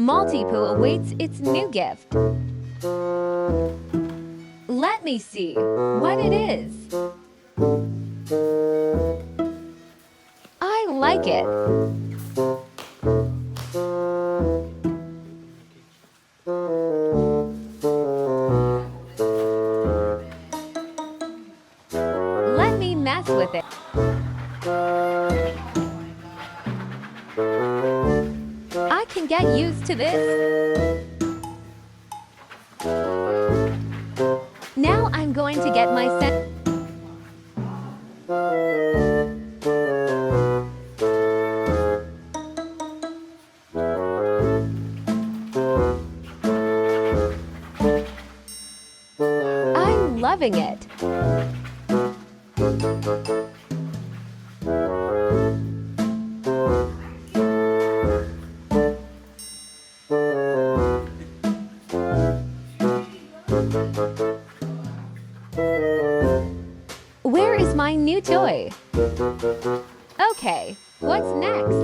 Maltipoo awaits its new gift. Let me see what it is. I like it. Let me mess with it. I can get used to this. Now I'm going to get my set. I'm loving it. Where is my new toy? Okay, what's next?